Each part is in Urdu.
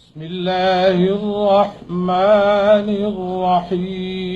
بسم الله الرحمن الرحيم.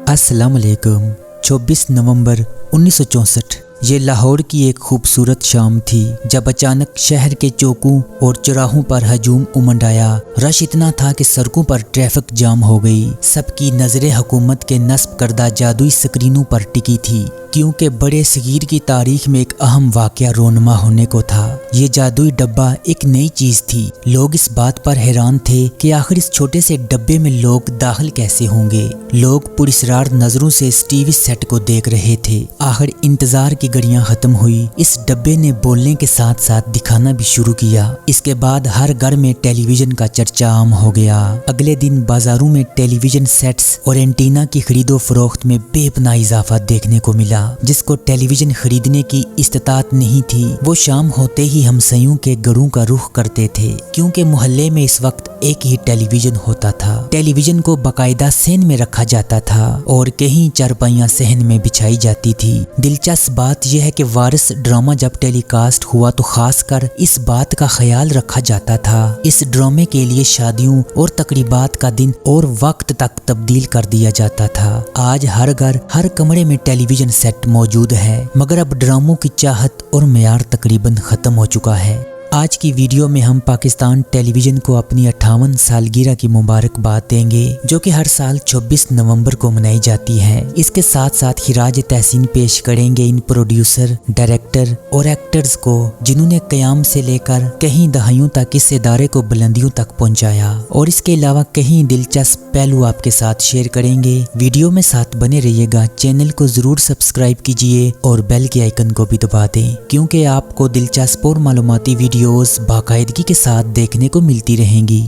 السلام علیکم۔ 24 نومبر 1964 یہ لاہور کی ایک خوبصورت شام تھی جب اچانک شہر کے چوکوں اور چوراہوں پر ہجوم امنڈ آیا۔ رش اتنا تھا کہ سڑکوں پر ٹریفک جام ہو گئی۔ سب کی نظریں حکومت کے نصب کردہ جادوئی سکرینوں پر ٹکی تھی، کیونکہ بڑے صغیر کی تاریخ میں ایک اہم واقعہ رونما ہونے کو تھا۔ یہ جادوئی ڈبہ ایک نئی چیز تھی۔ لوگ اس بات پر حیران تھے کہ آخر اس چھوٹے سے ڈبے میں لوگ داخل کیسے ہوں گے۔ لوگ پراسرار نظروں سے اس ٹی وی سیٹ کو دیکھ رہے تھے۔ آخر انتظار کی گھڑیاں ختم ہوئی۔ اس ڈبے نے بولنے کے ساتھ ساتھ دکھانا بھی شروع کیا۔ اس کے بعد ہر گھر میں ٹیلی ویژن کا چرچا عام ہو گیا۔ اگلے دن بازاروں میں ٹیلی ویژن سیٹس اور اینٹینا کی خرید و فروخت میں بے پناہ اضافہ دیکھنے کو ملا۔ جس کو ٹیلی ویژن خریدنے کی استطاعت نہیں تھی وہ شام ہوتے ہی ہمسایوں کے گھروں کا رخ کرتے تھے، کیونکہ محلے میں اس وقت ایک ہی ٹیلی ویژن ہوتا تھا۔ ٹیلی ویژن کو باقاعدہ صحن میں رکھا جاتا تھا اور کہیں چارپائیاں صحن میں بچھائی جاتی تھی۔ دلچسپ بات یہ ہے کہ وارث ڈرامہ جب ٹیلی کاسٹ ہوا تو خاص کر اس بات کا خیال رکھا جاتا تھا اس ڈرامے کے لیے شادیوں اور تقریبات کا دن اور وقت تک تبدیل کر دیا جاتا تھا۔ آج ہر گھر، ہر کمرے میں ٹیلی ویژن سیٹ موجود ہے، مگر اب ڈراموں کی چاہت اور معیار تقریباً ختم ہو چکا ہے۔ آج کی ویڈیو میں ہم پاکستان ٹیلی ویژن کو اپنی 58 سالگرہ کی مبارکباد دیں گے، جو کہ ہر سال 24 نومبر کو منائی جاتی ہے۔ اس کے ساتھ ساتھ خراج تحسین پیش کریں گے ان پروڈیوسر، ڈائریکٹر اور ایکٹرز کو جنہوں نے قیام سے لے کر کہیں دہائیوں تک اس ادارے کو بلندیوں تک پہنچایا، اور اس کے علاوہ کہیں دلچسپ پہلو آپ کے ساتھ شیئر کریں گے۔ ویڈیو میں ساتھ بنے رہیے گا، چینل کو ضرور سبسکرائب کیجئے اور بیل کے آئیکن کو بھی دبا دیں، کیونکہ آپ کو دلچسپ اور معلوماتی ویڈیوز باقاعدگی کے ساتھ دیکھنے کو ملتی رہیں گی۔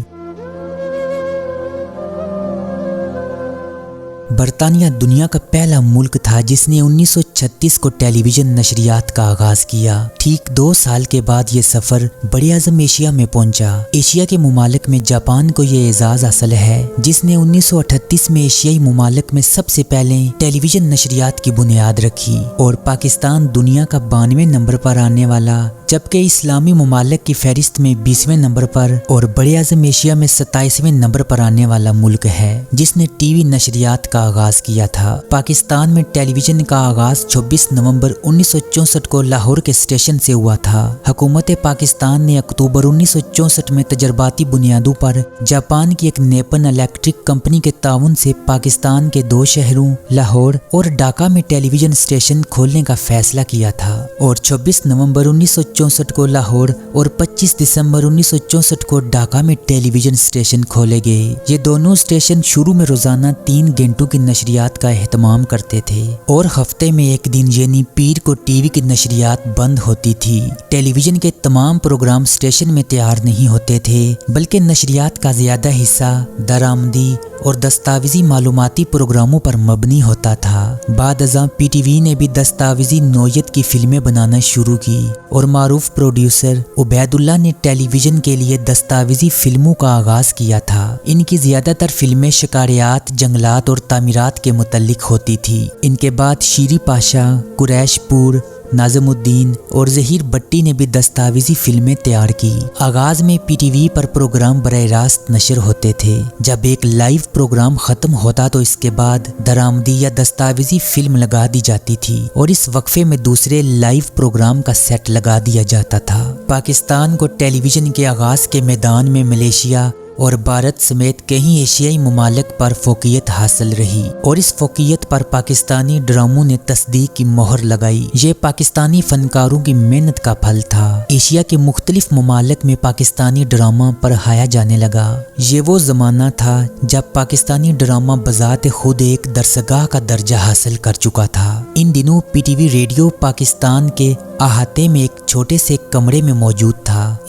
برطانیہ دنیا کا پہلا ملک تھا جس نے 1936 کو ٹیلی ویژن نشریات کا آغاز کیا۔ ٹھیک 2 سال کے بعد یہ سفر بڑے اعظم ایشیا میں پہنچا۔ ایشیا کے ممالک میں جاپان کو یہ اعزاز حاصل ہے جس نے 1938 میں ایشیائی ممالک میں سب سے پہلے ٹیلی ویژن نشریات کی بنیاد رکھی، اور پاکستان دنیا کا 92ویں نمبر پر آنے والا، جبکہ اسلامی ممالک کی فہرست میں 20ویں نمبر پر اور بڑے اعظم ایشیا میں 27ویں نمبر پر آنے والا ملک ہے جس نے ٹی وی نشریات کا آغاز کیا تھا۔ پاکستان میں ٹیلی ویژن کا آغاز 24 نومبر 1964 کو لاہور کے اسٹیشن سے ہوا تھا۔ حکومت پاکستان نے اکتوبر 1964 میں تجرباتی بنیادوں پر جاپان کی ایک نیپن الیکٹرک کمپنی کے تعاون سے پاکستان کے 2 شہروں لاہور اور ڈھاکہ میں ٹیلی ویژن اسٹیشن کھولنے کا فیصلہ کیا تھا، اور 24 نومبر 1964 کو لاہور اور 25 دسمبر 1964 کو ڈھاکہ میں ٹیلی ویژن اسٹیشن کھولے گئے۔ یہ دونوں اسٹیشن شروع میں روزانہ 3 گھنٹوں کی نشریات کا اہتمام کرتے تھے، اور ہفتے میں ایک دن یعنی پیر کو ٹی وی کی نشریات بند ہوتی تھی۔ ٹیلی ویژن کے تمام پروگرام اسٹیشن میں تیار نہیں ہوتے تھے، بلکہ نشریات کا زیادہ حصہ درآمدی اور دستاویزی معلوماتی پروگراموں پر مبنی ہوتا تھا۔ بعد ازاں پی ٹی وی نے بھی دستاویزی نوعیت کی فلمیں بنانا شروع کی، اور معروف پروڈیوسر عبید اللہ نے ٹیلی ویژن کے لیے دستاویزی فلموں کا آغاز کیا تھا۔ ان کی زیادہ تر فلمیں شکاریات، جنگلات اور تعمیرات کے متعلق ہوتی تھی۔ ان کے بعد شیری پاشا، قریش پور، ناظم الدین اور ظہیر بٹی نے بھی دستاویزی فلمیں تیار کی۔ آغاز میں پی ٹی وی پر پروگرام براہ راست نشر ہوتے تھے۔ جب ایک لائیو پروگرام ختم ہوتا تو اس کے بعد درآمدی یا دستاویزی فلم لگا دی جاتی تھی، اور اس وقفے میں دوسرے لائیو پروگرام کا سیٹ لگا دیا جاتا تھا۔ پاکستان کو ٹیلی ویژن کے آغاز کے میدان میں ملیشیا اور بھارت سمیت کئی ایشیائی ممالک پر فوقیت حاصل رہی، اور اس فوقیت پر پاکستانی ڈراموں نے تصدیق کی مہر لگائی۔ یہ پاکستانی فنکاروں کی محنت کا پھل تھا۔ ایشیا کے مختلف ممالک میں پاکستانی ڈرامہ پڑھایا جانے لگا۔ یہ وہ زمانہ تھا جب پاکستانی ڈرامہ بذات خود ایک درسگاہ کا درجہ حاصل کر چکا تھا۔ ان دنوں P T V radio Pakistan کے احاطے میں ایک چھوٹے سے کمرے میں موجود تھا۔